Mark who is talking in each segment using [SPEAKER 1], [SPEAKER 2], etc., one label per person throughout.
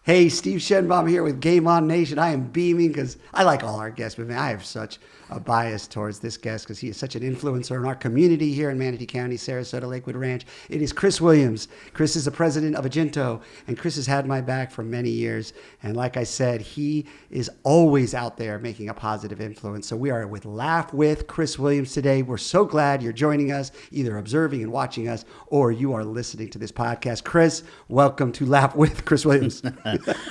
[SPEAKER 1] Hey, Steve Shenbaum here with Game On Nation. I am beaming because I like all our guests, but man, I have such a bias towards this guest because he is such an influencer in our community here in Manatee County, Sarasota, Lakewood Ranch. It is Chris Williams. Chris is the president of Aginto, and Chris has had my back for many years. And like I said, he is always out there making a positive influence. So we are with Laugh with Chris Williams today. We're so glad you're joining us, either observing and watching us, or you are listening to this podcast. Chris, welcome to Laugh with Chris Williams.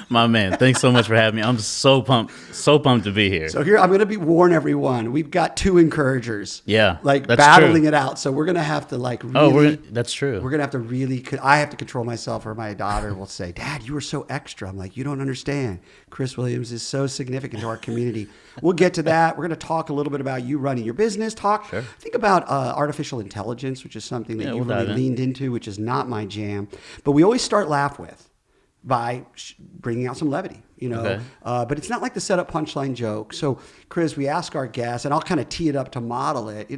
[SPEAKER 2] My man, thanks so much for having me. I'm so pumped to be here.
[SPEAKER 1] So here, I'm going to warn everyone. We've got two encouragers.
[SPEAKER 2] Yeah,
[SPEAKER 1] like
[SPEAKER 2] that's
[SPEAKER 1] battling
[SPEAKER 2] true.
[SPEAKER 1] it out. So we're going to have to
[SPEAKER 2] that's true.
[SPEAKER 1] We're going to have to really, I have to control myself, or my daughter will say, Dad, you were so extra. I'm like, you don't understand. Chris Williams is so significant to our community. We'll get to that. We're going to talk a little bit about you running your business. Think about artificial intelligence, which is something that you really leaned into, which is not my jam. But we always start Laugh with by bringing out some levity,
[SPEAKER 2] Okay.
[SPEAKER 1] But it's not like the setup punchline joke. So, Chris, we ask our guests, and I'll kind of tee it up to model it,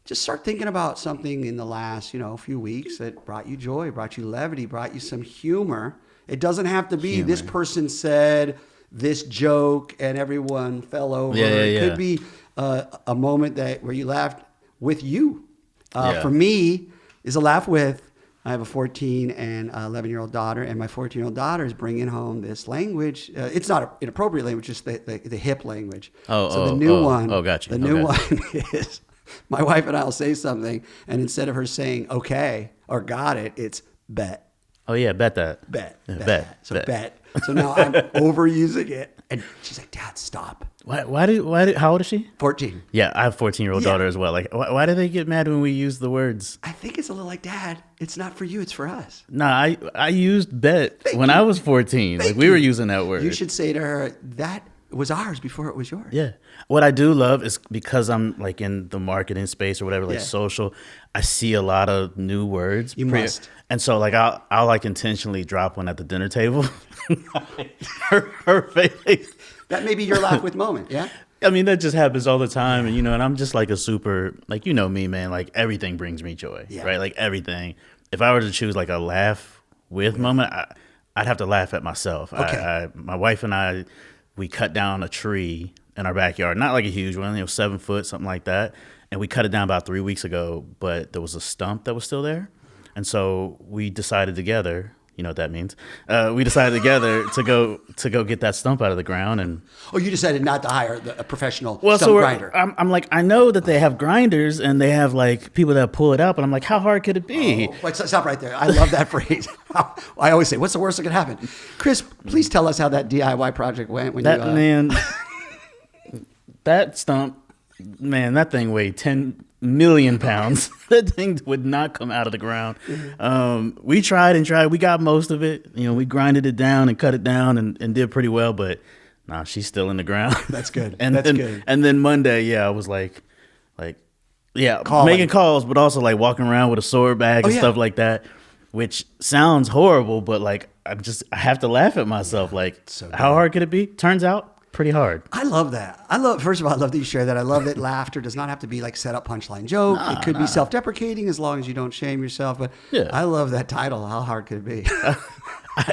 [SPEAKER 1] just start thinking about something in the last, few weeks that brought you joy, brought you levity, brought you some humor. It doesn't have to be this person said this joke and everyone fell over. It could be a moment where you laughed with you. For me, is a laugh with. I have a 14 and 11-year-old daughter, and my 14-year-old daughter is bringing home this language. It's not an inappropriate language, just the hip language. The new one.
[SPEAKER 2] Oh, gotcha.
[SPEAKER 1] The new one is my wife and I will say something, and instead of her saying okay or got it, it's bet.
[SPEAKER 2] Oh yeah, bet that.
[SPEAKER 1] Bet.
[SPEAKER 2] Bet.
[SPEAKER 1] Bet. So now I'm overusing it, and she's like, Dad, stop.
[SPEAKER 2] Why how old is she?
[SPEAKER 1] 14.
[SPEAKER 2] Yeah, I have a 14-year-old daughter as well. Like, why do they get mad when we use the words?
[SPEAKER 1] I think it's a little like, Dad, it's not for you, it's for us.
[SPEAKER 2] Nah, I used bet when I was 14. We were using that word.
[SPEAKER 1] You should say to her, that was ours before it was yours.
[SPEAKER 2] Yeah. What I do love is because I'm like in the marketing space or whatever, like social, I see a lot of new words.
[SPEAKER 1] You must.
[SPEAKER 2] And so like I'll like intentionally drop one at the dinner table. her face.
[SPEAKER 1] That may be your laugh with moment, yeah?
[SPEAKER 2] I mean, that just happens all the time. And, and I'm just like a super, like, me, man, like everything brings me joy, right? Like everything. If I were to choose like a laugh with moment, I'd have to laugh at myself.
[SPEAKER 1] Okay.
[SPEAKER 2] My wife and I, we cut down a tree in our backyard, not like a huge one, 7 foot, something like that. And we cut it down about 3 weeks ago, but there was a stump that was still there. And so we decided together, you know what that means. We decided together to go get that stump out of the ground. And
[SPEAKER 1] you decided not to hire a professional stump
[SPEAKER 2] so
[SPEAKER 1] grinder.
[SPEAKER 2] I'm like, I know that they have grinders and they have like people that pull it out, but I'm like, how hard could it be?
[SPEAKER 1] Wait, stop right there. I love that phrase. I always say, what's the worst that could happen? Chris, please tell us how that DIY project went.
[SPEAKER 2] That stump, man, that thing weighed 10 million pounds. That thing would not come out of the ground. We tried and tried. We got most of it. We grinded it down and cut it down and did pretty well, but nah, she's still in the ground.
[SPEAKER 1] That's good.
[SPEAKER 2] Good. And then Monday, I was like,
[SPEAKER 1] calling.
[SPEAKER 2] Making calls, but also like walking around with a sword bag and stuff like that, which sounds horrible, but like I have to laugh at myself. How hard could it be? Turns out pretty hard.
[SPEAKER 1] I love that. First of all, I love that you share that. I love that laughter does not have to be like set up punchline joke. It could be self-deprecating as long as you don't shame yourself. But I love that title. How hard could it be?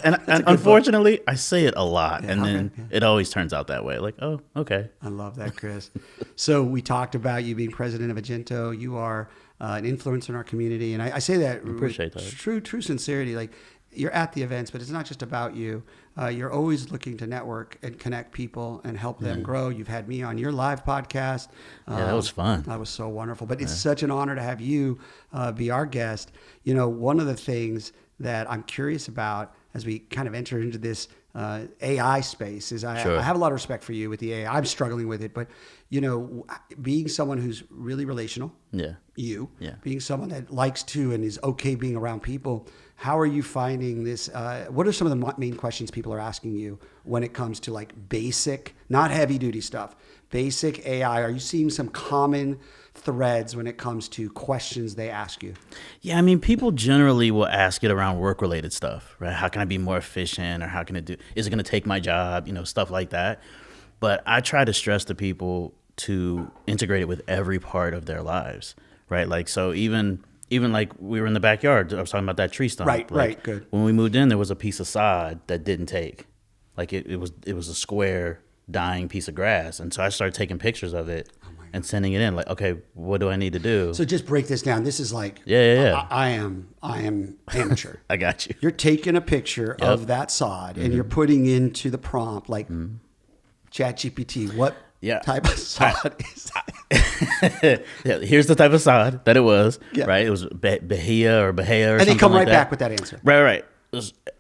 [SPEAKER 2] and unfortunately, I say it a lot, and then it always turns out that way. Like, oh, okay.
[SPEAKER 1] I love that, Chris. So we talked about you being president of Aginto. You are an influencer in our community, and I say that
[SPEAKER 2] appreciate that.
[SPEAKER 1] True sincerity. Like, you're at the events, but it's not just about you. You're always looking to network and connect people and help them grow. You've had me on your live podcast.
[SPEAKER 2] That was fun.
[SPEAKER 1] That was so wonderful. But it's such an honor to have you be our guest. One of the things that I'm curious about as we kind of enter into this AI space is I have a lot of respect for you with the AI. I'm struggling with it, but being someone who's really relational, being someone that likes to and is okay being around people, how are you finding this? What are some of the main questions people are asking you when it comes to like basic, not heavy duty stuff, basic AI? Are you seeing some common threads when it comes to questions they ask you?
[SPEAKER 2] Yeah, I mean, people generally will ask it around work-related stuff, right? How can I be more efficient, or how can is it going to take my job, stuff like that. But I try to stress to people to integrate it with every part of their lives, right? Like, so even like we were in the backyard, I was talking about that tree stump.
[SPEAKER 1] Right, good.
[SPEAKER 2] When we moved in, there was a piece of sod that didn't take. Like it was a square dying piece of grass, and so I started taking pictures of it and sending it in. Like, okay, what do I need to do?
[SPEAKER 1] So just break this down. This is like,
[SPEAKER 2] Yeah.
[SPEAKER 1] I am amateur.
[SPEAKER 2] I got you.
[SPEAKER 1] You're taking a picture of that sod and you're putting into the prompt like ChatGPT. What type of sod is that?
[SPEAKER 2] Yeah, here's the type of sod that it was. Yeah. Right, it was Bahia or something.
[SPEAKER 1] And they come right
[SPEAKER 2] like
[SPEAKER 1] back with that answer.
[SPEAKER 2] Right.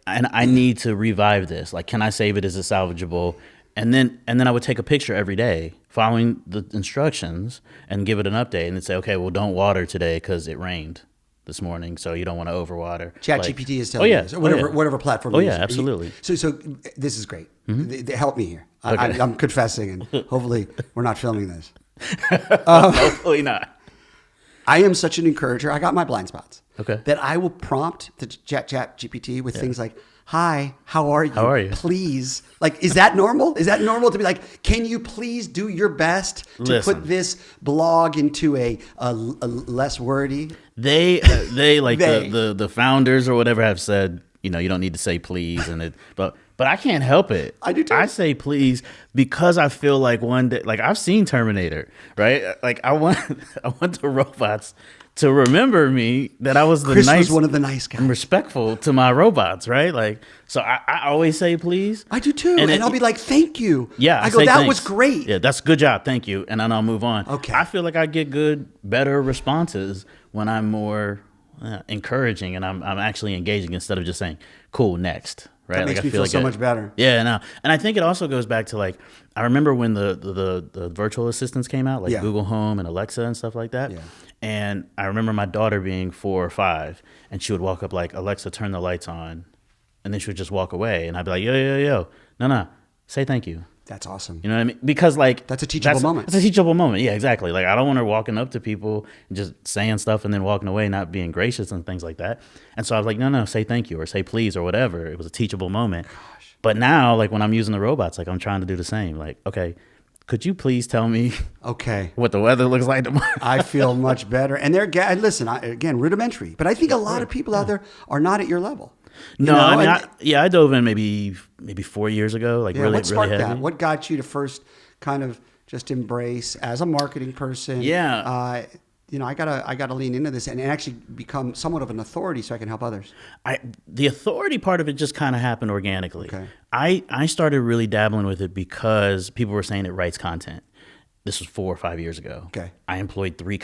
[SPEAKER 2] And I need to revive this. Like, can I save it? Is it salvageable? And then I would take a picture every day, following the instructions, and give it an update, and then say, okay, well, don't water today because it rained this morning, so you don't want to overwater.
[SPEAKER 1] ChatGPT is telling you this, or whatever platform.
[SPEAKER 2] Oh
[SPEAKER 1] you
[SPEAKER 2] yeah,
[SPEAKER 1] use.
[SPEAKER 2] absolutely.
[SPEAKER 1] So this is great. Help me here. Okay. I'm confessing, and hopefully we're not filming this.
[SPEAKER 2] Hopefully not.
[SPEAKER 1] I am such an encourager. I got my blind spots.
[SPEAKER 2] Okay.
[SPEAKER 1] That I will prompt the ChatGPT with things like, "Hi, how are you?
[SPEAKER 2] How are you?
[SPEAKER 1] Please." Like, is that normal? Is that normal to be like, "Can you please do your best to put this blog into a less wordy?"
[SPEAKER 2] They like the founders or whatever have said, you don't need to say please, and but I can't help it.
[SPEAKER 1] I do too.
[SPEAKER 2] I say please because I feel like one day, like I've seen Terminator, right? Like I want the robots to remember me, that I was
[SPEAKER 1] Chris was one of the nice guys.
[SPEAKER 2] and respectful to my robots, right? Like, so I always say please.
[SPEAKER 1] I do too. And I'll be like, thank you.
[SPEAKER 2] Yeah.
[SPEAKER 1] I go, that
[SPEAKER 2] thanks.
[SPEAKER 1] was great.
[SPEAKER 2] Yeah, that's good job. Thank you. And then I'll move on.
[SPEAKER 1] Okay.
[SPEAKER 2] I feel like I get better responses when I'm more encouraging and I'm actually engaging instead of just saying, cool, next. Right?
[SPEAKER 1] That makes me feel
[SPEAKER 2] like
[SPEAKER 1] so much better.
[SPEAKER 2] Yeah, no. And I think it also goes back to, like, I remember when the virtual assistants came out, like Google Home and Alexa and stuff like that.
[SPEAKER 1] Yeah.
[SPEAKER 2] And I remember my daughter being 4 or 5, and she would walk up like, Alexa, turn the lights on. And then she would just walk away. And I'd be like, yo. No, say thank you.
[SPEAKER 1] That's awesome.
[SPEAKER 2] You know what I mean? Because, like,
[SPEAKER 1] that's a teachable moment.
[SPEAKER 2] It's a teachable moment. Yeah, exactly. Like, I don't want her walking up to people and just saying stuff and then walking away, not being gracious and things like that. And so I was like, no, say thank you or say please or whatever. It was a teachable moment.
[SPEAKER 1] Gosh.
[SPEAKER 2] But now, like, when I'm using the robots, like, I'm trying to do the same. Like, okay, could you please tell me what the weather looks like tomorrow?
[SPEAKER 1] I feel much better. And listen, again, rudimentary. But I think a lot of people out there are not at your level.
[SPEAKER 2] No, I mean, I dove in maybe 4 years ago, like really,
[SPEAKER 1] what sparked
[SPEAKER 2] really heavy.
[SPEAKER 1] that? What got you to first kind of just embrace as a marketing person?
[SPEAKER 2] Yeah.
[SPEAKER 1] I gotta lean into this and actually become somewhat of an authority so I can help others.
[SPEAKER 2] The authority part of it just kind of happened organically.
[SPEAKER 1] Okay.
[SPEAKER 2] I started really dabbling with it because people were saying it writes content. This was 4 or 5 years ago.
[SPEAKER 1] Okay.
[SPEAKER 2] I employed 3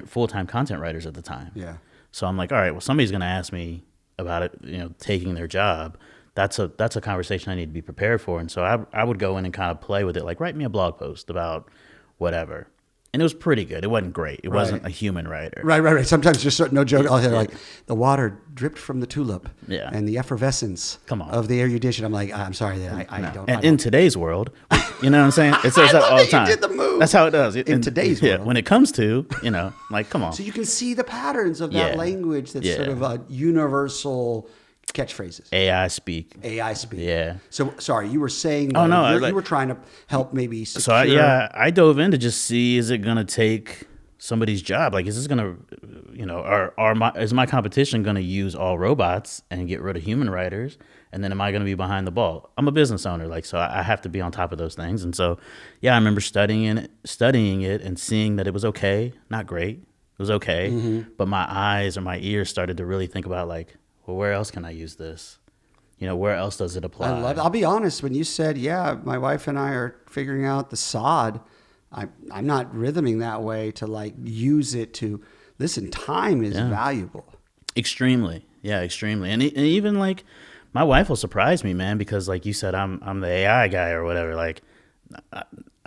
[SPEAKER 2] full-time content writers at the time.
[SPEAKER 1] Yeah.
[SPEAKER 2] So I'm like, all right, well, somebody's going to ask me about it, taking their job. That's a conversation I need to be prepared for. And so I would go in and kind of play with it, like, write me a blog post about whatever. And it was pretty good. It wasn't great. It wasn't a human writer.
[SPEAKER 1] Right. Sometimes just no joke. I'll hear like the water dripped from the tulip.
[SPEAKER 2] Yeah.
[SPEAKER 1] And the effervescence of the erudition. I'm like, I'm sorry that I don't.
[SPEAKER 2] And in today's world, you know what I'm saying? It says that all the time.
[SPEAKER 1] You did the move.
[SPEAKER 2] That's how it does.
[SPEAKER 1] In today's world.
[SPEAKER 2] When it comes to, like, come on.
[SPEAKER 1] So you can see the patterns of that language that's sort of a universal catchphrases.
[SPEAKER 2] AI speak.
[SPEAKER 1] Yeah. So, sorry, you were saying you were trying to help maybe secure.
[SPEAKER 2] So, I dove in to just see, is it going to take somebody's job? Like, is this going to, is my competition going to use all robots and get rid of human writers? And then am I going to be behind the ball? I'm a business owner, like, so I have to be on top of those things. And so, I remember studying it and seeing that it was okay, not great. It was okay. But my eyes or my ears started to really think about, like, well, where else can I use this? Where else does it apply?
[SPEAKER 1] I love it. I'll be honest. When you said, my wife and I are figuring out the sod, I'm not rhythming that way to like use it to listen. Time is valuable.
[SPEAKER 2] Extremely. Yeah, extremely. And even like my wife will surprise me, man, because like you said, I'm the AI guy or whatever. Like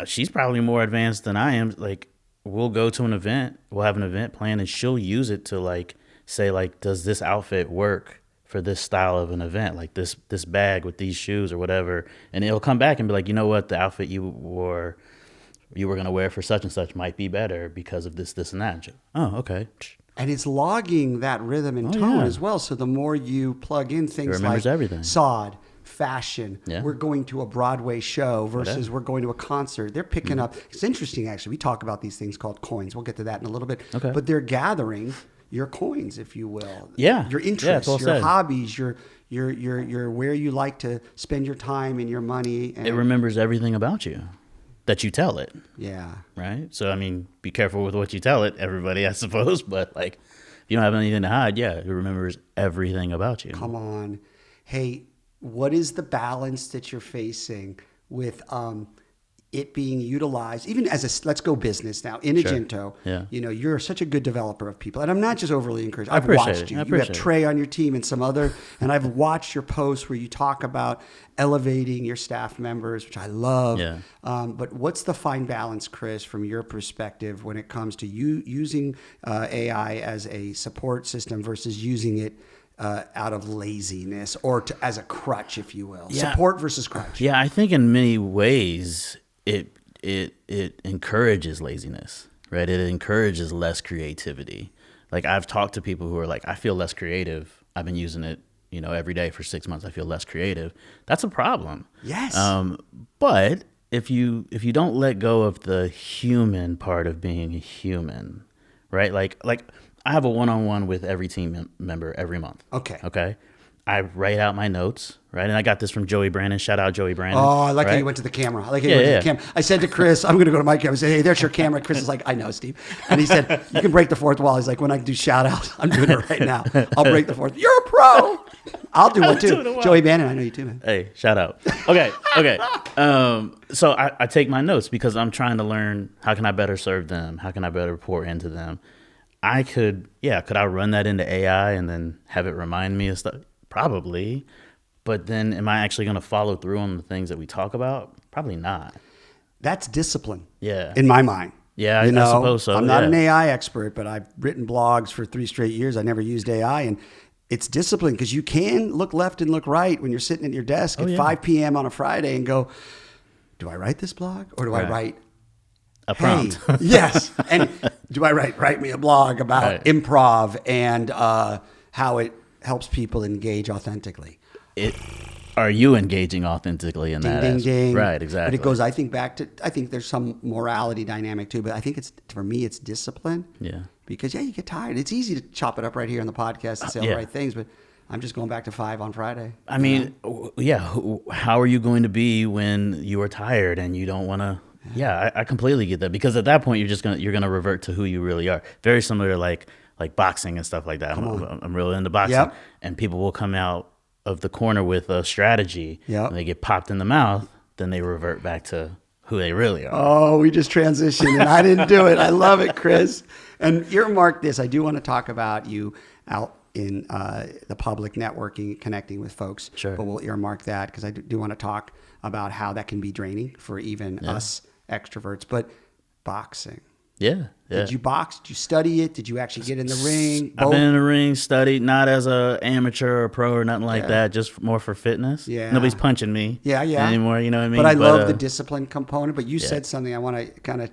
[SPEAKER 2] she's probably more advanced than I am. Like we'll go to an event, we'll have an event planned, and she'll use it to like say like, does this outfit work for this style of an event? Like this bag with these shoes or whatever. And it'll come back and be like, you know what? The outfit you were going to wear for such and such might be better because of this, and that. Oh, okay.
[SPEAKER 1] And it's logging that rhythm and tone as well. So the more you plug in things like
[SPEAKER 2] everything.
[SPEAKER 1] sod, fashion, we're going to a Broadway show versus we're going to a concert. They're picking up. It's interesting, actually. We talk about these things called coins. We'll get to that in a little bit.
[SPEAKER 2] Okay.
[SPEAKER 1] But they're gathering your coins, if you will.
[SPEAKER 2] Yeah.
[SPEAKER 1] Your interests, your hobbies, your your where you like to spend your time and your money. And
[SPEAKER 2] It remembers everything about you that you tell it.
[SPEAKER 1] yeah.
[SPEAKER 2] Right. So, I mean, be careful with what you tell it, everybody, I suppose. But like, if you don't have anything to hide, yeah, it remembers everything about you.
[SPEAKER 1] Come on. Hey, what is the balance that you're facing with it being utilized, even as let's go business now, in
[SPEAKER 2] Sure.
[SPEAKER 1] Aginto,
[SPEAKER 2] Yeah.
[SPEAKER 1] you're such a good developer of people. And I'm not just overly encouraged. I've
[SPEAKER 2] appreciate
[SPEAKER 1] watched
[SPEAKER 2] it.
[SPEAKER 1] you.
[SPEAKER 2] I
[SPEAKER 1] You have
[SPEAKER 2] appreciate it.
[SPEAKER 1] Trey on your team and some other, and I've watched your posts where you talk about elevating your staff members, which I love.
[SPEAKER 2] Yeah.
[SPEAKER 1] But what's the fine balance, Chris, from your perspective when it comes to you using AI as a support system versus using it out of laziness or as a crutch, if you will?
[SPEAKER 2] Yeah.
[SPEAKER 1] Support versus crutch.
[SPEAKER 2] Yeah, I think in many ways it encourages laziness, right? It encourages less creativity. Like I've talked to people who are like, I feel less creative. I've been using it, every day for 6 months. I feel less creative. That's a problem.
[SPEAKER 1] Yes.
[SPEAKER 2] But if you don't let go of the human part of being a human, right? Like I have a one-on-one with every team member every month.
[SPEAKER 1] Okay.
[SPEAKER 2] Okay. I write out my notes, right? And I got this from Joey Brandon. Shout out Joey Brandon.
[SPEAKER 1] Oh, I like how
[SPEAKER 2] right?
[SPEAKER 1] you went to the camera. I like how you went to the camera. I said to Chris, I'm going to go to my camera and say, hey, there's your camera. Chris is like, I know, Steve. And he said, you can break the fourth wall. He's like, when I do shout outs, I'm doing it right now. I'll break the fourth. You're a pro. I'll do one too. Joey Bannon, I know you too, man.
[SPEAKER 2] Hey, shout out. Okay. So I take my notes because I'm trying to learn how can I better serve them? How can I better pour into them? Could I run that into AI and then have it remind me of stuff? Probably. But then am I actually going to follow through on the things that we talk about? Probably not.
[SPEAKER 1] That's discipline.
[SPEAKER 2] Yeah.
[SPEAKER 1] In my mind.
[SPEAKER 2] Yeah, I suppose so.
[SPEAKER 1] I'm not
[SPEAKER 2] yeah.
[SPEAKER 1] an AI expert, but I've written blogs for 3 straight years. I never used AI, and it's discipline because you can look left and look right when you're sitting at your desk at 5 p.m. on a Friday and go, do I write this blog or do I write
[SPEAKER 2] a prompt?
[SPEAKER 1] Hey, yes. And do I write me a blog about
[SPEAKER 2] Right.
[SPEAKER 1] improv and how it helps people engage authentically?
[SPEAKER 2] Are you engaging authentically in that?
[SPEAKER 1] Ding, ding.
[SPEAKER 2] Right, exactly.
[SPEAKER 1] But it goes, I think, back to, I think there's some morality dynamic too, but I think for me, it's discipline.
[SPEAKER 2] Yeah.
[SPEAKER 1] Because, you get tired. It's easy to chop it up right here on the podcast and say all the right things, but I'm just going back to 5 on Friday.
[SPEAKER 2] I mean, how are you going to be when you are tired and you don't want to? Yeah, I completely get that because at that point you're gonna revert to who you really are. Very similar to like boxing and stuff like that. I'm really into boxing, and people will come out of the corner with a strategy, and they get popped in the mouth, then they revert back to who they really are.
[SPEAKER 1] Oh, we just transitioned, and I didn't do it. I love it, Chris. And earmark this. I do want to talk about you out in the public networking, connecting with folks.
[SPEAKER 2] Sure.
[SPEAKER 1] But we'll earmark that because I do want to talk about how that can be draining for even us extroverts. But boxing.
[SPEAKER 2] Yeah.
[SPEAKER 1] Did you box? Did you study it? Did you actually get in the ring?
[SPEAKER 2] I've been in the ring, studied, not as a amateur or pro or nothing like that, just more for fitness.
[SPEAKER 1] Yeah.
[SPEAKER 2] Nobody's punching me anymore, you know what I mean?
[SPEAKER 1] But I love the discipline component. But you said something I want to kind of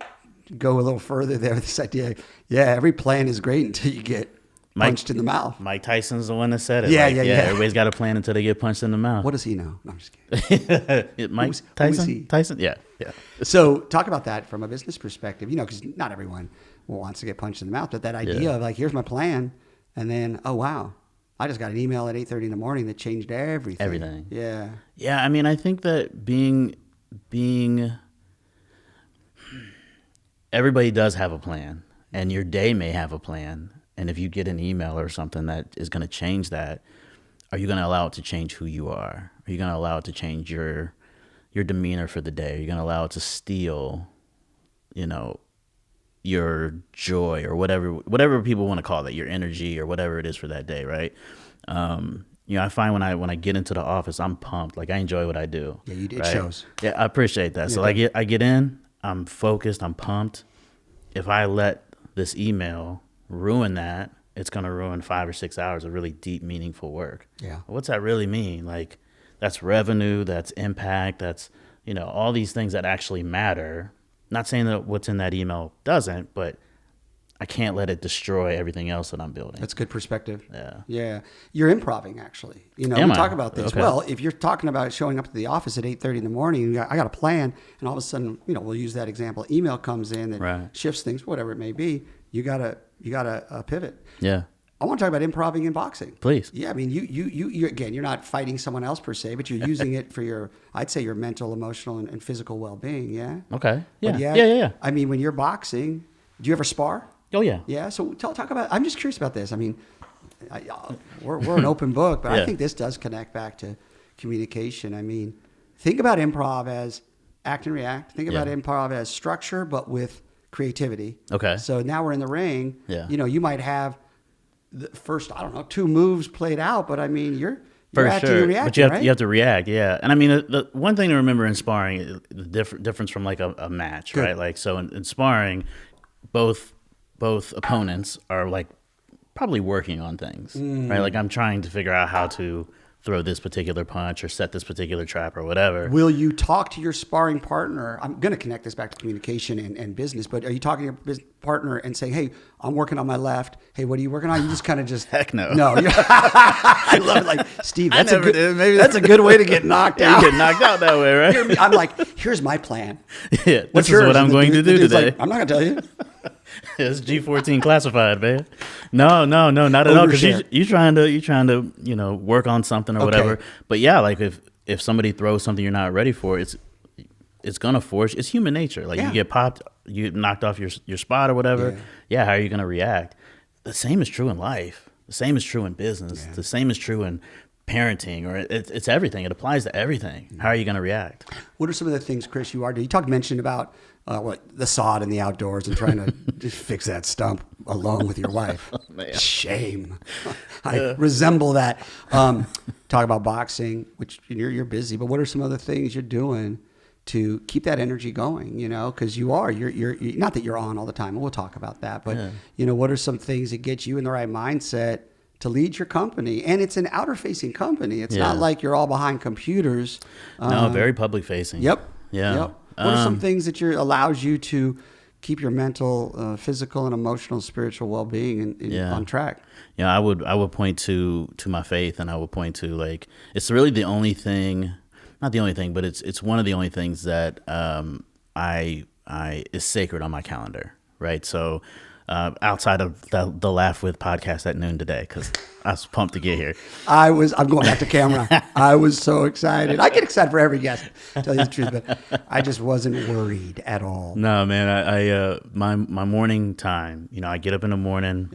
[SPEAKER 1] go a little further there. This idea, every plan is great until you get punched in the mouth.
[SPEAKER 2] Mike Tyson's the one that said it.
[SPEAKER 1] Yeah.
[SPEAKER 2] Everybody's got a plan until they get punched in the mouth.
[SPEAKER 1] What does he know? No, I'm just kidding.
[SPEAKER 2] Mike
[SPEAKER 1] Who
[SPEAKER 2] Tyson?
[SPEAKER 1] is he?
[SPEAKER 2] Tyson? Yeah.
[SPEAKER 1] So talk about that from a business perspective, because not everyone wants to get punched in the mouth, but that idea of like, here's my plan. And then, oh, wow, I just got an email at 8:30 in the morning that changed everything.
[SPEAKER 2] Everything.
[SPEAKER 1] Yeah.
[SPEAKER 2] Yeah. I mean, I think that being everybody does have a plan and your day may have a plan. And if you get an email or something that is going to change that, are you going to allow it to change who you are? Are you going to allow it to change your demeanor for the day? Are you going to allow it to steal, your joy or whatever people want to call that, your energy or whatever it is for that day, right? I find when I get into the office, I'm pumped. Like I enjoy what I do.
[SPEAKER 1] Yeah, it
[SPEAKER 2] right?
[SPEAKER 1] shows.
[SPEAKER 2] Yeah, I appreciate that. So I get in, I'm focused, I'm pumped. If I let this email ruin that, it's going to ruin 5 or 6 hours of really deep, meaningful work.
[SPEAKER 1] Yeah.
[SPEAKER 2] What's that really mean? Like that's revenue, that's impact, that's, all these things that actually matter. Not saying that what's in that email doesn't, but I can't let it destroy everything else that I'm building.
[SPEAKER 1] That's good perspective.
[SPEAKER 2] Yeah.
[SPEAKER 1] Yeah. You're improving, actually. We talk about this.
[SPEAKER 2] Okay.
[SPEAKER 1] Well, if you're talking about showing up to the office at 8:30 in the morning, I got a plan, and all of a sudden, we'll use that example. Email comes in that shifts things, whatever it may be. You gotta pivot.
[SPEAKER 2] Yeah.
[SPEAKER 1] I want to talk about improv in boxing.
[SPEAKER 2] Please.
[SPEAKER 1] Yeah, I mean, you again, you're not fighting someone else per se, but you're using it for I'd say your mental, emotional, and physical well-being. Yeah.
[SPEAKER 2] Okay. Yeah.
[SPEAKER 1] But
[SPEAKER 2] Yeah.
[SPEAKER 1] I mean, when you're boxing, do you ever spar?
[SPEAKER 2] Oh yeah.
[SPEAKER 1] Yeah. So talk about. I'm just curious about this. I mean, we're an open book, but
[SPEAKER 2] Yeah.
[SPEAKER 1] I think this does connect back to communication. I mean, think about improv as act and react. Think about improv as structure, but with creativity.
[SPEAKER 2] Okay.
[SPEAKER 1] So now we're in the ring.
[SPEAKER 2] Yeah.
[SPEAKER 1] You know, you might have the first, I don't know, 2 moves played out, but I mean, you're
[SPEAKER 2] For
[SPEAKER 1] acting
[SPEAKER 2] sure,
[SPEAKER 1] and reacting,
[SPEAKER 2] but you have,
[SPEAKER 1] right?
[SPEAKER 2] you have to react, yeah. And I mean, the one thing to remember in sparring, the difference from like a match,
[SPEAKER 1] Good.
[SPEAKER 2] right? Like, so in sparring, both opponents are like probably working on things, right? Like, I'm trying to figure out how to throw this particular punch or set this particular trap or whatever.
[SPEAKER 1] Will you talk to your sparring partner? I'm going to connect this back to communication and business, but are you talking to your business partner and saying, hey, I'm working on my left. Hey, what are you working on? You just kind of just...
[SPEAKER 2] Heck no.
[SPEAKER 1] No. I love it. Like, Steve, that's
[SPEAKER 2] never did. Maybe
[SPEAKER 1] that's a good way to get knocked
[SPEAKER 2] Yeah,
[SPEAKER 1] out.
[SPEAKER 2] you get knocked out that way, right?
[SPEAKER 1] I'm like, here's my plan.
[SPEAKER 2] Yeah,
[SPEAKER 1] What's
[SPEAKER 2] this is
[SPEAKER 1] yours?
[SPEAKER 2] what I'm
[SPEAKER 1] And
[SPEAKER 2] going to do
[SPEAKER 1] dude's
[SPEAKER 2] today.
[SPEAKER 1] like, I'm not going to tell you.
[SPEAKER 2] It's G14 classified, man. No, not at all. Because
[SPEAKER 1] Overshare.
[SPEAKER 2] you're trying to work on something or whatever. But yeah, like if somebody throws something you're not ready for, it's gonna force. It's human nature. Like,
[SPEAKER 1] Yeah.
[SPEAKER 2] you get popped, you knocked off your spot or whatever. Yeah, how are you gonna react? The same is true in life. The same is true in business. The same is true in parenting, or it's everything. It applies to everything. How are you gonna react?
[SPEAKER 1] What are some of the things, Chris, you are doing? You mentioned about the sod in the outdoors and trying to just fix that stump alone with your wife.
[SPEAKER 2] Man.
[SPEAKER 1] Shame. I resemble that. Talk about boxing, which you're busy, but what are some other things you're doing to keep that energy going? You know, because you're not that you're on all the time, and we'll talk about that, but you know, what are some things that get you in the right mindset to lead your company? And it's an outer-facing company. It's not like you're all behind computers.
[SPEAKER 2] No, very public facing.
[SPEAKER 1] Yep.
[SPEAKER 2] Yeah.
[SPEAKER 1] Yep. What are some things that allows you to keep your mental, physical, and emotional, spiritual well-being on track?
[SPEAKER 2] Yeah, I would point to my faith, and I would point to, like, it's really the only thing, not the only thing, but it's one of the only things that I is sacred on my calendar, right? So outside of the Laugh With podcast at noon today, because I was pumped to get here.
[SPEAKER 1] I'm going back to camera. I was so excited. I get excited for every guest, to tell you the truth, but I just wasn't worried at all.
[SPEAKER 2] No, man, I my morning time, I get up in the morning,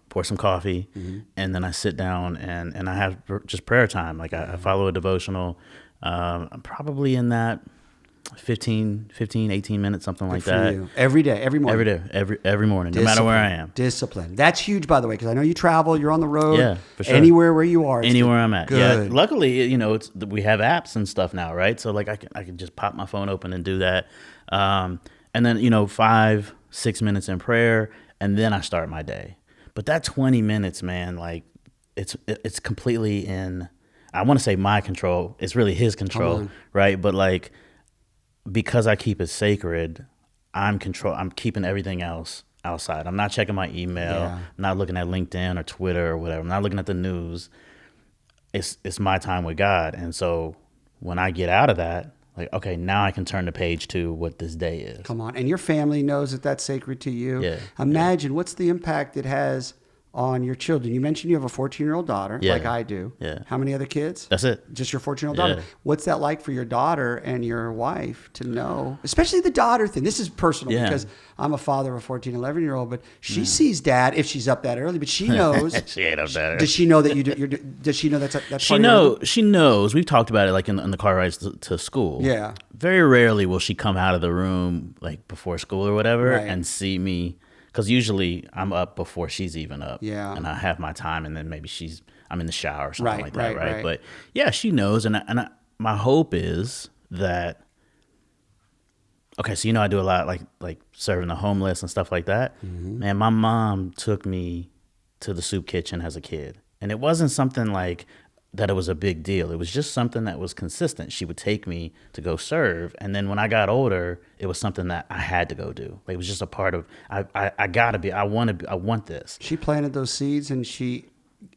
[SPEAKER 2] pour some coffee, and then I sit down and I have just prayer time. Like, I follow a devotional. I'm probably in that 15, 18 minutes, something like that.
[SPEAKER 1] You. Every day, every morning.
[SPEAKER 2] Every day, every morning, no matter where I am.
[SPEAKER 1] Discipline. That's huge, by the way, because I know you travel, you're on the road.
[SPEAKER 2] Yeah, for sure.
[SPEAKER 1] Anywhere where you are.
[SPEAKER 2] Anywhere I'm at.
[SPEAKER 1] Good.
[SPEAKER 2] Yeah. Luckily, we have apps and stuff now, right? So, like, I can just pop my phone open and do that. And then, 5-6 minutes in prayer, and then I start my day. But that 20 minutes, man, like, it's completely in, I want to say my control. It's really his control, right? But, like, because I keep it sacred, I'm keeping everything else outside. I'm not checking my email.
[SPEAKER 1] Yeah.
[SPEAKER 2] I'm not looking at LinkedIn or Twitter or whatever. I'm not looking at the news. It's my time with God. And so when I get out of that, like, okay, now I can turn the page to what this day is.
[SPEAKER 1] Come on. And your family knows that that's sacred to you.
[SPEAKER 2] Yeah.
[SPEAKER 1] Imagine what's the impact it has on your children. You mentioned you have a 14-year-old daughter, like I do.
[SPEAKER 2] Yeah.
[SPEAKER 1] How many other kids?
[SPEAKER 2] That's it.
[SPEAKER 1] Just your 14-year-old daughter.
[SPEAKER 2] Yeah.
[SPEAKER 1] What's that like for your daughter and your wife to know, especially the daughter thing? This is personal because I'm a father of a 14, 11-year-old, but she sees dad if she's up that early, but she knows.
[SPEAKER 2] She ain't up that early.
[SPEAKER 1] Does she know that does she know that's
[SPEAKER 2] She knows. We've talked about it, like, in the car rides to school.
[SPEAKER 1] Yeah.
[SPEAKER 2] Very rarely will she come out of the room, like, before school or whatever, and see me. Because usually I'm up before she's even up.
[SPEAKER 1] Yeah.
[SPEAKER 2] And I have my time, and then maybe I'm in the shower or something like that,
[SPEAKER 1] right.
[SPEAKER 2] But yeah, she knows. And my hope is that, okay, so I do a lot, like serving the homeless and stuff like that. Mm-hmm. Man, my mom took me to the soup kitchen as a kid. And it wasn't something like that it was a big deal. It was just something that was consistent. She would take me to go serve. And then when I got older, it was something that I had to go do. Like, it was just a part of, I want this.
[SPEAKER 1] She planted those seeds and she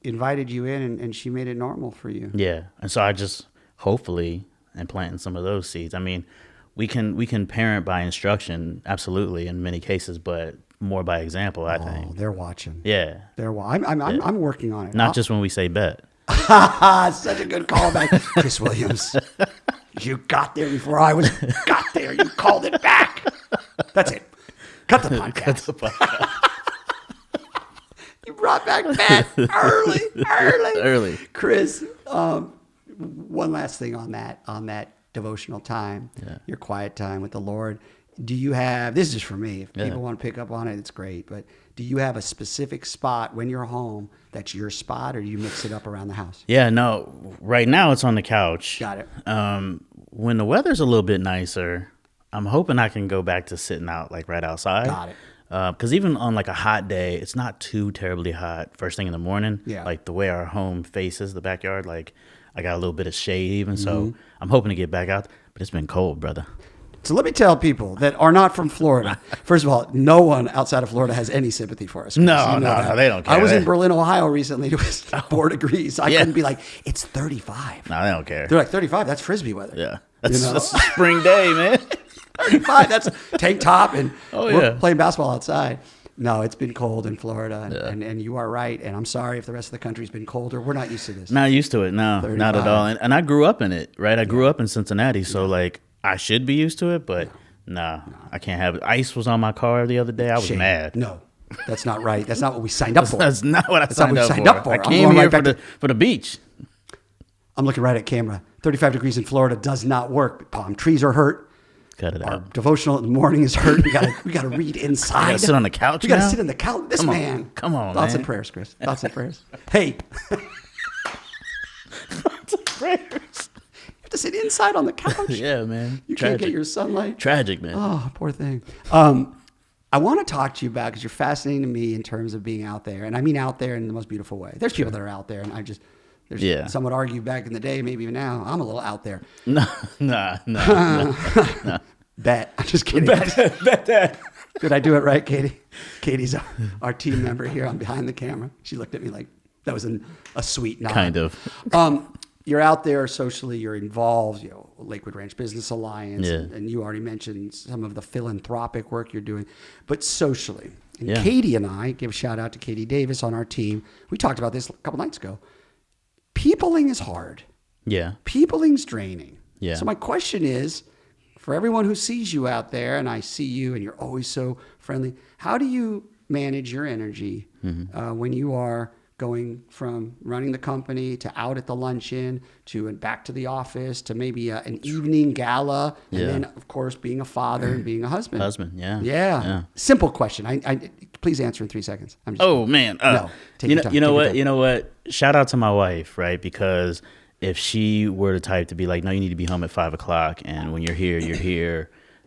[SPEAKER 1] invited you in and she made it normal for you.
[SPEAKER 2] Yeah. And so I just hopefully am planting some of those seeds. I mean, we can parent by instruction, absolutely, in many cases, but more by example, I
[SPEAKER 1] Oh,
[SPEAKER 2] think.
[SPEAKER 1] they're watching.
[SPEAKER 2] Yeah.
[SPEAKER 1] I'm working on it.
[SPEAKER 2] Not just when we say bet.
[SPEAKER 1] Such a good callback. Chris Williams, you got there before I got there. You called it back. That's it. Cut the podcast. You brought back bet early. Chris, one last thing on that devotional time, your quiet time with the Lord. Do you have, this is just for me, if people want to pick up on it, it's great, but do you have a specific spot when you're home that's your spot, or do you mix it up around the house?
[SPEAKER 2] Yeah, no, right now it's on the couch.
[SPEAKER 1] Got it.
[SPEAKER 2] When the weather's a little bit nicer, I'm hoping I can go back to sitting out like right outside.
[SPEAKER 1] Got it.
[SPEAKER 2] Because even on like a hot day, it's not too terribly hot first thing in the morning.
[SPEAKER 1] Yeah.
[SPEAKER 2] Like the way our home faces the backyard, like I got a little bit of shade even. So I'm hoping to get back out, but it's been cold, brother.
[SPEAKER 1] So let me tell people that are not from Florida. First of all, no one outside of Florida has any sympathy for us.
[SPEAKER 2] No, they don't care.
[SPEAKER 1] I was in Berlin, Ohio recently. It was 4 degrees. I couldn't be like, it's 35.
[SPEAKER 2] No, they don't care.
[SPEAKER 1] They're like, 35, that's Frisbee weather.
[SPEAKER 2] Yeah. That's a spring day, man.
[SPEAKER 1] 35, that's tank top, and
[SPEAKER 2] Oh,
[SPEAKER 1] we're
[SPEAKER 2] yeah.
[SPEAKER 1] playing basketball outside. No, it's been cold in Florida, and you are right. And I'm sorry if the rest of the country's been colder. We're not used to this.
[SPEAKER 2] Not used to it. No,
[SPEAKER 1] 35.
[SPEAKER 2] not at all. And I grew up in it, right? I grew up in Cincinnati. So, like, I should be used to it, but no, I can't have it. Ice was on my car the other day. I was
[SPEAKER 1] Shame.
[SPEAKER 2] mad.
[SPEAKER 1] No, that's not right. That's not what we signed up for.
[SPEAKER 2] That's not what I
[SPEAKER 1] That's not
[SPEAKER 2] signed,
[SPEAKER 1] what we
[SPEAKER 2] up,
[SPEAKER 1] signed
[SPEAKER 2] for.
[SPEAKER 1] up for.
[SPEAKER 2] I
[SPEAKER 1] I'm
[SPEAKER 2] came
[SPEAKER 1] going
[SPEAKER 2] here
[SPEAKER 1] right
[SPEAKER 2] for the beach.
[SPEAKER 1] I'm looking right at camera. 35 degrees in Florida does not work. Palm trees are hurt.
[SPEAKER 2] Cut it
[SPEAKER 1] Our
[SPEAKER 2] out.
[SPEAKER 1] devotional in the morning is hurt. We gotta read inside.
[SPEAKER 2] I gotta sit on the couch
[SPEAKER 1] We gotta
[SPEAKER 2] now?
[SPEAKER 1] sit on the couch. This
[SPEAKER 2] Come on.
[SPEAKER 1] man.
[SPEAKER 2] Come on,
[SPEAKER 1] Thoughts
[SPEAKER 2] man.
[SPEAKER 1] and prayers, Chris. Thoughts and prayers. Hey, you
[SPEAKER 2] Prayers.
[SPEAKER 1] have to sit inside on the couch.
[SPEAKER 2] Yeah, man.
[SPEAKER 1] You
[SPEAKER 2] Tragic.
[SPEAKER 1] can't get your sunlight.
[SPEAKER 2] Tragic, man.
[SPEAKER 1] Oh, poor thing. I want to talk to you about, because you're fascinating to me in terms of being out there, and I mean out there in the most beautiful way. There's people that are out there, and some would argue back in the day, maybe even now, I'm a little out there.
[SPEAKER 2] Nah.
[SPEAKER 1] Bet. I'm just kidding.
[SPEAKER 2] Bet that.
[SPEAKER 1] Did I do it right, Katie? Katie's our team member here on behind the camera. She looked at me like that was a sweet nod.
[SPEAKER 2] Kind of.
[SPEAKER 1] You're out there socially. You're involved. Lakewood Ranch Business Alliance,
[SPEAKER 2] Yeah.
[SPEAKER 1] and you already mentioned some of the philanthropic work you're doing, but socially. And
[SPEAKER 2] Yeah.
[SPEAKER 1] Katie and I give a shout out to Katie Davis on our team. We talked about this a couple nights ago. Peopling is hard.
[SPEAKER 2] Yeah.
[SPEAKER 1] Peopling's draining.
[SPEAKER 2] Yeah.
[SPEAKER 1] So my question is, for everyone who sees you out there, and I see you, and you're always so friendly, how do you manage your energy when you are going from running the company to out at the luncheon to and back to the office to maybe an evening gala, and then of course being a father and being a husband?
[SPEAKER 2] Yeah.
[SPEAKER 1] Yeah. Simple question. I please answer in 3 seconds. I'm just
[SPEAKER 2] Oh man.
[SPEAKER 1] No, take your time,
[SPEAKER 2] You know
[SPEAKER 1] take your
[SPEAKER 2] what?
[SPEAKER 1] time.
[SPEAKER 2] You know what? Shout out to my wife, right? Because if she were the type to be like, no, you need to be home at 5:00, and when you're here,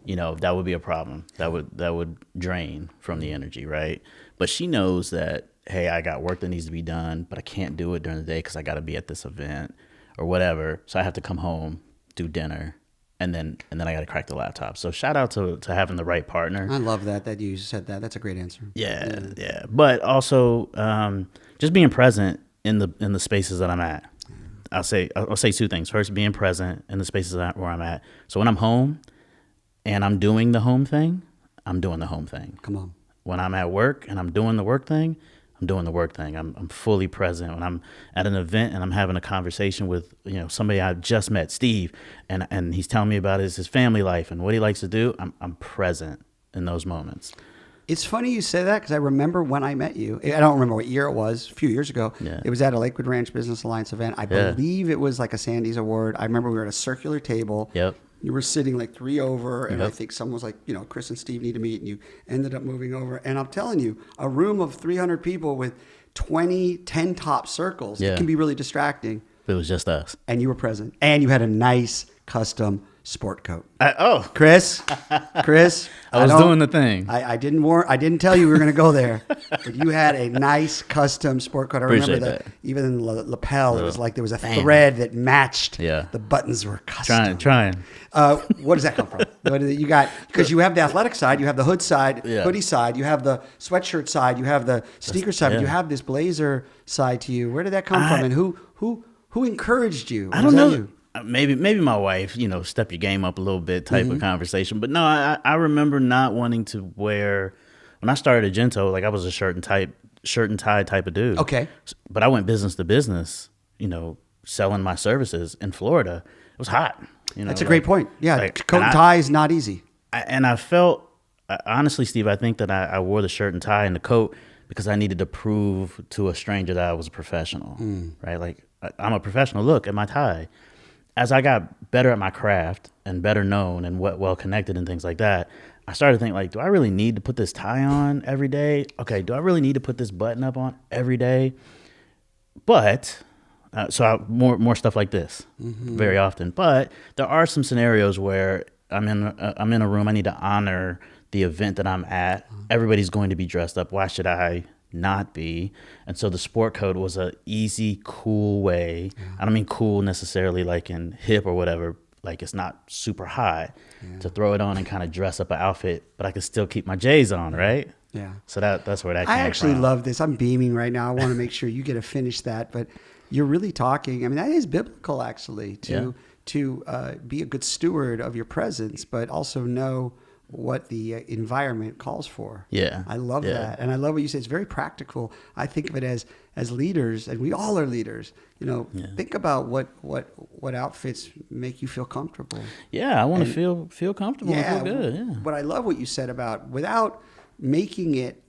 [SPEAKER 2] that would be a problem. That would drain from the energy, right? But she knows that, hey, I got work that needs to be done, but I can't do it during the day because I got to be at this event or whatever. So I have to come home, do dinner, and then I got to crack the laptop. So shout out to having the right partner.
[SPEAKER 1] I love that you said that. That's a great answer.
[SPEAKER 2] Yeah. But also just being present in the spaces that I'm at. I'll say 2 things. First, being present in the spaces where I'm at. So when I'm home and I'm doing the home thing, I'm doing the home thing.
[SPEAKER 1] Come on.
[SPEAKER 2] When I'm at work and I'm doing the work thing, I'm doing the work thing. I'm fully present. When I'm at an event and I'm having a conversation with somebody I just met, Steve, and he's telling me about his family life and what he likes to do, I'm present in those moments.
[SPEAKER 1] It's funny you say that, because I remember when I met you. I don't remember what year it was, a few years ago.
[SPEAKER 2] Yeah.
[SPEAKER 1] It was at a Lakewood Ranch Business Alliance event. I believe it was like a Sandy's Award. I remember we were at a circular table.
[SPEAKER 2] Yep.
[SPEAKER 1] You were sitting like 3 over, and I
[SPEAKER 2] Yep.
[SPEAKER 1] think someone was like, Chris and Steve need to meet, and you ended up moving over. And I'm telling you, a room of 300 people with 10 top circles,
[SPEAKER 2] Yeah.
[SPEAKER 1] it can be really distracting.
[SPEAKER 2] It was just us.
[SPEAKER 1] And you were present. And you had a nice custom sport coat. Chris,
[SPEAKER 2] I was
[SPEAKER 1] don't-
[SPEAKER 2] doing the thing.
[SPEAKER 1] I didn't tell you we were going to go there, but you had a nice custom sport coat. I remember
[SPEAKER 2] Appreciate that.
[SPEAKER 1] even in the lapel, it was like there was a
[SPEAKER 2] Bam.
[SPEAKER 1] thread that matched.
[SPEAKER 2] Yeah.
[SPEAKER 1] The buttons were custom.
[SPEAKER 2] Trying.
[SPEAKER 1] What does that come from? What is it you got? Because you have the athletic side, you have the hood side,
[SPEAKER 2] Yeah.
[SPEAKER 1] hoodie side, you have the sweatshirt side, you have the sneaker side, but
[SPEAKER 2] yeah.
[SPEAKER 1] you have this blazer side to you. Where did that come from? And who encouraged you?
[SPEAKER 2] I
[SPEAKER 1] Was
[SPEAKER 2] don't
[SPEAKER 1] that
[SPEAKER 2] know.
[SPEAKER 1] you?
[SPEAKER 2] Maybe my wife, step your game up a little bit type of conversation. But no, I remember not wanting to wear when I started Aginto, like I was a shirt and tie type of dude.
[SPEAKER 1] Okay.
[SPEAKER 2] But I went business to business, selling my services in Florida. It was hot.
[SPEAKER 1] That's a great point. Yeah,
[SPEAKER 2] like,
[SPEAKER 1] coat and tie is not easy.
[SPEAKER 2] I felt, honestly, Steve, I think that I wore the shirt and tie and the coat because I needed to prove to a stranger that I was a professional, right? Like, I'm a professional. Look at my tie. As I got better at my craft and better known and well connected and things like that, I started to think, like, do I really need to put this tie on every day? Okay, do I really need to put this button up on every day? But more stuff like this very often. But there are some scenarios where I'm in a room. I need to honor the event that I'm at. Everybody's going to be dressed up. Why should I not be? And so the sport coat was a easy, cool way. I don't mean cool necessarily like in hip or whatever. Like it's not super high to throw it on and kind of dress up an outfit, but I can still keep my J's on, right?
[SPEAKER 1] Yeah.
[SPEAKER 2] So that's where that came from.
[SPEAKER 1] I actually love this. I'm beaming right now. I want to make sure you get to finish that, but you're really talking. I mean, that is biblical actually to be a good steward of your presence, but also know what the environment calls for.
[SPEAKER 2] Yeah.
[SPEAKER 1] I love that. And I love what you say. It's very practical. I think of it as leaders, and we all are leaders. Think about what outfits make you feel comfortable.
[SPEAKER 2] Yeah, I want to feel comfortable and feel good. Yeah.
[SPEAKER 1] But I love what you said about without making it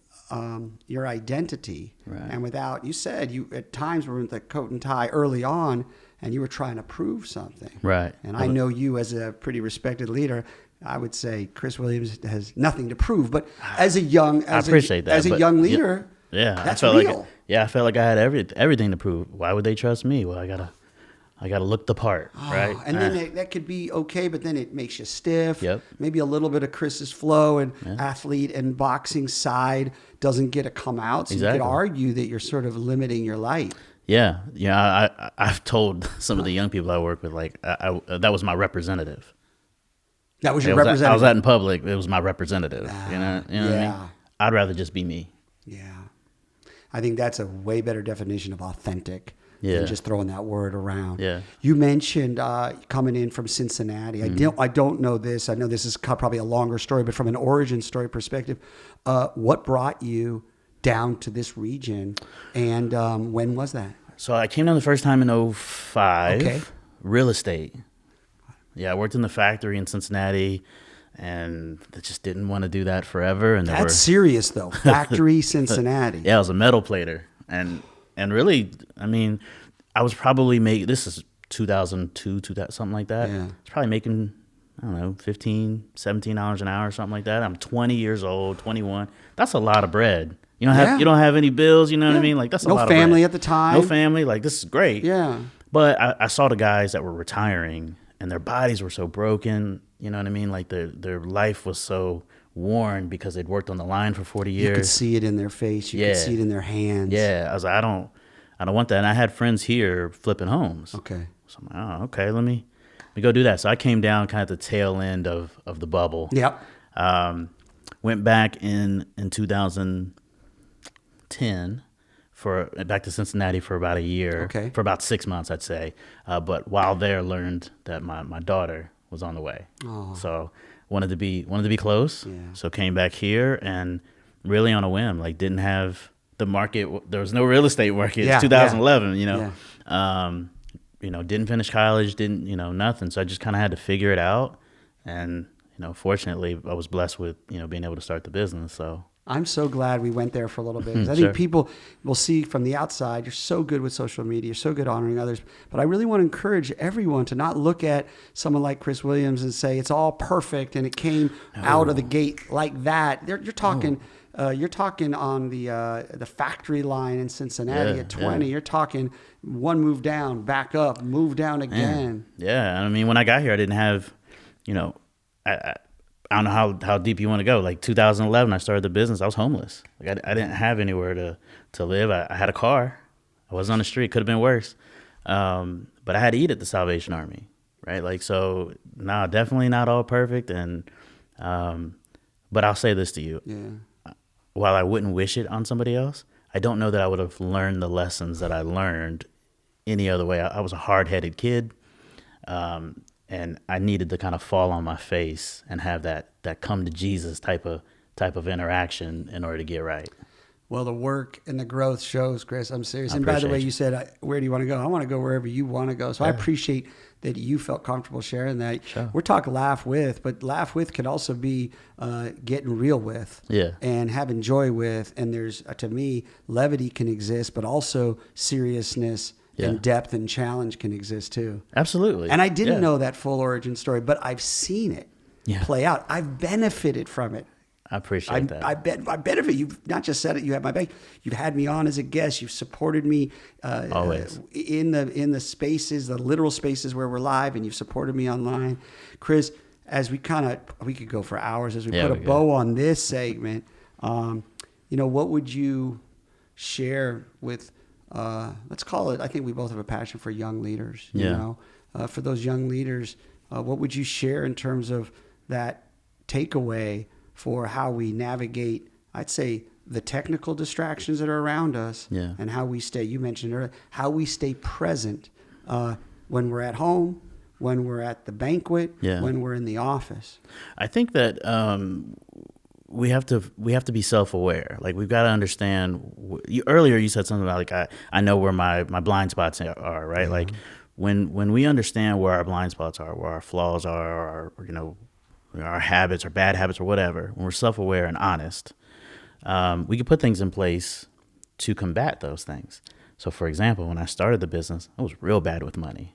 [SPEAKER 1] your identity,
[SPEAKER 2] right.
[SPEAKER 1] And without, you said you at times were in the coat and tie early on, and you were trying to prove something.
[SPEAKER 2] Right.
[SPEAKER 1] And I know you as a pretty respected leader. I would say Chris Williams has nothing to prove, but as a young,
[SPEAKER 2] I appreciate that.
[SPEAKER 1] As a young leader, that's real.
[SPEAKER 2] I felt like I had everything to prove. Why would they trust me? Well, I gotta look the part, right?
[SPEAKER 1] And then that could be okay, but then it makes you stiff.
[SPEAKER 2] Yep.
[SPEAKER 1] Maybe a little bit of Chris's flow and athlete and boxing side doesn't get to come out. So
[SPEAKER 2] Exactly.
[SPEAKER 1] you could argue that you're sort of limiting your light.
[SPEAKER 2] Yeah. I've told some of the young people I work with, like, that was my representative.
[SPEAKER 1] That was your representative.
[SPEAKER 2] I was out in public. It was my representative. You know what I mean? I'd rather just be me.
[SPEAKER 1] Yeah. I think that's a way better definition of authentic than just throwing that word around.
[SPEAKER 2] Yeah.
[SPEAKER 1] You mentioned coming in from Cincinnati. I don't know this. I know this is probably a longer story, but from an origin story perspective, what brought you down to this region, and when was that?
[SPEAKER 2] So I came down the first time in 2005.
[SPEAKER 1] Okay.
[SPEAKER 2] Real estate. Yeah, I worked in the factory in Cincinnati, and I just didn't want to do that forever. And
[SPEAKER 1] That's serious, though. Factory Cincinnati.
[SPEAKER 2] Yeah, I was a metal plater. And really, I mean, I was probably making, this is 2002, something like that.
[SPEAKER 1] Yeah.
[SPEAKER 2] I was probably making, I don't know, $15, $17 an hour or something like that. I'm 20 years old, 21. That's a lot of bread. You don't have any bills, you know what I mean? Like, that's a lot of bread.
[SPEAKER 1] No family at the time.
[SPEAKER 2] No family. Like, this is great.
[SPEAKER 1] Yeah.
[SPEAKER 2] But I saw the guys that were retiring, and their bodies were so broken, you know what I mean? Like their life was so worn because they'd worked on the line for 40 years.
[SPEAKER 1] You could see it in their face. You could see it in their hands.
[SPEAKER 2] Yeah. I was like, I don't want that. And I had friends here flipping homes.
[SPEAKER 1] Okay.
[SPEAKER 2] So I'm like, oh, okay, let me go do that. So I came down kind of at the tail end of the bubble.
[SPEAKER 1] Yep.
[SPEAKER 2] Went back in 2010 back to Cincinnati for about a year.
[SPEAKER 1] Okay.
[SPEAKER 2] For about 6 months, I'd say. But while there, learned that my daughter was on the way.
[SPEAKER 1] Oh.
[SPEAKER 2] So wanted to be close.
[SPEAKER 1] Yeah.
[SPEAKER 2] So came back here and really on a whim, like didn't have the market. There was no real estate market.
[SPEAKER 1] Yeah,
[SPEAKER 2] It's 2011, didn't finish college, didn't, nothing. So I just kind of had to figure it out. And, fortunately I was blessed with, being able to start the business. So
[SPEAKER 1] I'm so glad we went there for a little bit. 'Cause I
[SPEAKER 2] Sure.
[SPEAKER 1] think people will see from the outside, you're so good with social media, you're so good honoring others. But I really want to encourage everyone to not look at someone like Chris Williams and say it's all perfect and it came out of the gate like that. You're talking on the factory line in Cincinnati at 20. You're talking one move down, back up, move down again.
[SPEAKER 2] Yeah. I mean, when I got here, I didn't have, I don't know how deep you want to go. Like 2011, I started the business. I was homeless. Like I didn't have anywhere to live. I had a car. I was on the street. Could have been worse. But I had to eat at the Salvation Army, right? Like, so no, definitely not all perfect. And, but I'll say this to you.
[SPEAKER 1] Yeah.
[SPEAKER 2] While I wouldn't wish it on somebody else, I don't know that I would have learned the lessons that I learned any other way. I was a hard-headed kid. And I needed to kind of fall on my face and have that come to Jesus type of type of interaction in order to get right.
[SPEAKER 1] Well, the work and the growth shows, Chris. I'm serious.
[SPEAKER 2] I
[SPEAKER 1] And by the
[SPEAKER 2] appreciate
[SPEAKER 1] way,
[SPEAKER 2] you.
[SPEAKER 1] you said, where do you want to go? I want to go wherever you want to go. So I appreciate that you felt comfortable sharing that.
[SPEAKER 2] Sure.
[SPEAKER 1] We're talking laugh with, but laugh with can also be getting real with,
[SPEAKER 2] Yeah.
[SPEAKER 1] and having joy with. And there's, to me, levity can exist, but also seriousness and depth and challenge can exist too.
[SPEAKER 2] Absolutely.
[SPEAKER 1] And I didn't know that full origin story, but I've seen it play out. I've benefited from it.
[SPEAKER 2] I appreciate that.
[SPEAKER 1] I benefit. You've not just said it. You have my back. You've had me on as a guest. You've supported me
[SPEAKER 2] Always
[SPEAKER 1] in the spaces, the literal spaces where we're live, and you've supported me online, Chris. As we could go for hours as we put a bow on this segment. What would you share with? Let's call it. I think we both have a passion for young leaders. For those young leaders, what would you share in terms of that takeaway for how we navigate, I'd say, the technical distractions that are around us, and how we stay, you mentioned earlier, how we stay present when we're at home, when we're at the banquet, when we're in the office.
[SPEAKER 2] I think that we have to be self-aware. Like, we've got to understand. Earlier you said something about, like, I know where my blind spots are, right? Yeah. Like, when we understand where our blind spots are, where our flaws are, or, our habits or bad habits or whatever, when we're self-aware and honest, we can put things in place to combat those things. So, for example, when I started the business, I was real bad with money.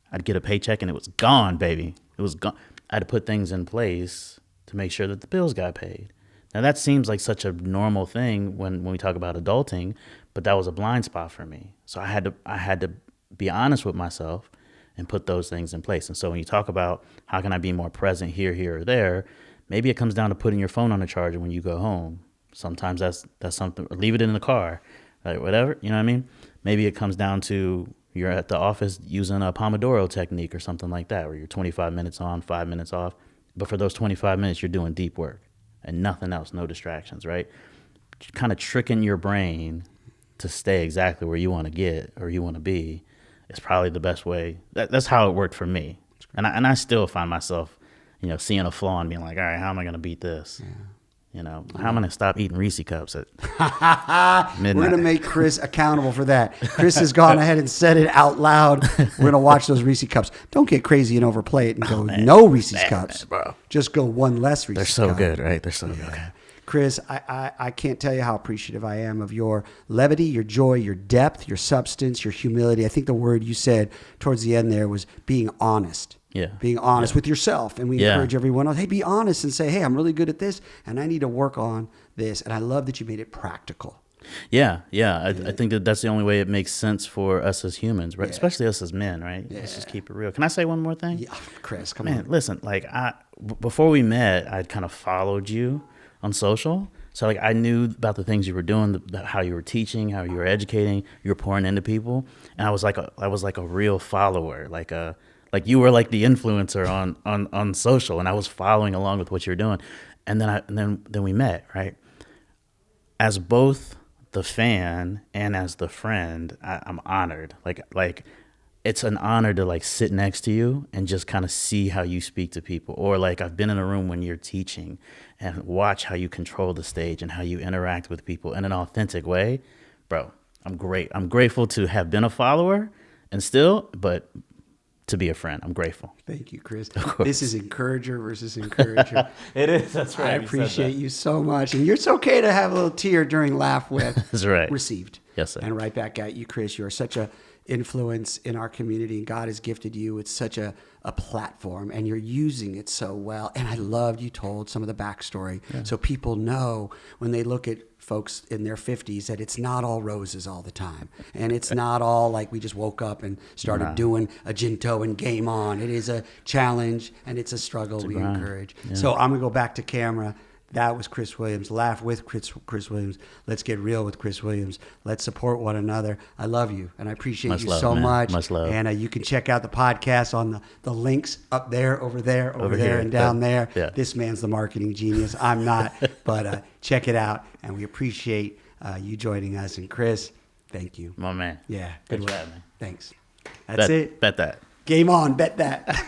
[SPEAKER 2] I'd get a paycheck and it was gone, baby. It was gone. I had to put things in place to make sure that the bills got paid. Now, that seems like such a normal thing when we talk about adulting, but that was a blind spot for me. So I had to be honest with myself and put those things in place. And so when you talk about how can I be more present here, or there, maybe it comes down to putting your phone on the charger when you go home. Sometimes that's something, or leave it in the car, like whatever, you know what I mean? Maybe it comes down to you're at the office using a Pomodoro technique or something like that, where you're 25 minutes on, 5 minutes off. But for those 25 minutes, you're doing deep work and nothing else, no distractions, right? Kind of tricking your brain to stay exactly where you want to get or you want to be is probably the best way. That's how it worked for me. And I still find myself, seeing a flaw and being like, all right, how am I going to beat this? How am I going to stop eating Reese cups at midnight?
[SPEAKER 1] We're going to make Chris accountable for that. Chris has gone ahead and said it out loud. We're going to watch those Reese cups. Don't get crazy and overplay it and go no Reese's cups.
[SPEAKER 2] Bro.
[SPEAKER 1] Just go one less Reese's
[SPEAKER 2] They're so
[SPEAKER 1] cup.
[SPEAKER 2] good, right? They're so good.
[SPEAKER 1] Chris, I can't tell you how appreciative I am of your levity, your joy, your depth, your substance, your humility. I think the word you said towards the end there was being honest.
[SPEAKER 2] Yeah.
[SPEAKER 1] Being honest with yourself. And we encourage everyone else, hey, be honest and say, hey, I'm really good at this and I need to work on this. And I love that you made it practical.
[SPEAKER 2] Yeah. I think that's the only way it makes sense for us as humans, right? Especially us as men, right? Let's just keep it real. Can I say one more thing?
[SPEAKER 1] Yeah, Chris, come
[SPEAKER 2] on. Listen, like before we met, I'd kind of followed you on social. So like I knew about the things you were doing, how you were teaching, how you were educating, you were pouring into people. And I was like a real follower, like you were like the influencer on social, and I was following along with what you were doing. And then we met, right? As both the fan and as the friend, I'm honored. Like it's an honor to like sit next to you and just kind of see how you speak to people. Or like I've been in a room when you're teaching and watch how you control the stage and how you interact with people in an authentic way. Bro, I'm grateful to have been a follower and still, but to be a friend. I'm grateful.
[SPEAKER 1] Thank you, Chris. This is encourager versus encourager.
[SPEAKER 2] It is. That's right.
[SPEAKER 1] I appreciate you so much. And it's okay to have a little tear during Laugh With.
[SPEAKER 2] That's right.
[SPEAKER 1] Received.
[SPEAKER 2] Yes, sir.
[SPEAKER 1] And right back at you, Chris. You are such a influence in our community. God has gifted you with such a platform, and you're using it so well. And I loved you told some of the backstory so people know when they look at folks in their 50s that it's not all roses all the time. And it's not all like we just woke up and started doing Aginto and game on. It is a challenge and it's a struggle we encourage. Yeah. So I'm going to go back to camera. That was Chris Williams. Laugh with Chris Williams. Let's get real with Chris Williams. Let's support one another. I love you, and I appreciate you so much.
[SPEAKER 2] Much love.
[SPEAKER 1] And you can check out the podcast on the links up there, over there, over there, and down there. Yeah. This man's the marketing genius. I'm not, but check it out, and we appreciate you joining us. And Chris, thank you.
[SPEAKER 2] My man.
[SPEAKER 1] Yeah.
[SPEAKER 2] Good job, man.
[SPEAKER 1] Thanks. That's it.
[SPEAKER 2] Bet that.
[SPEAKER 1] Game on. Bet that.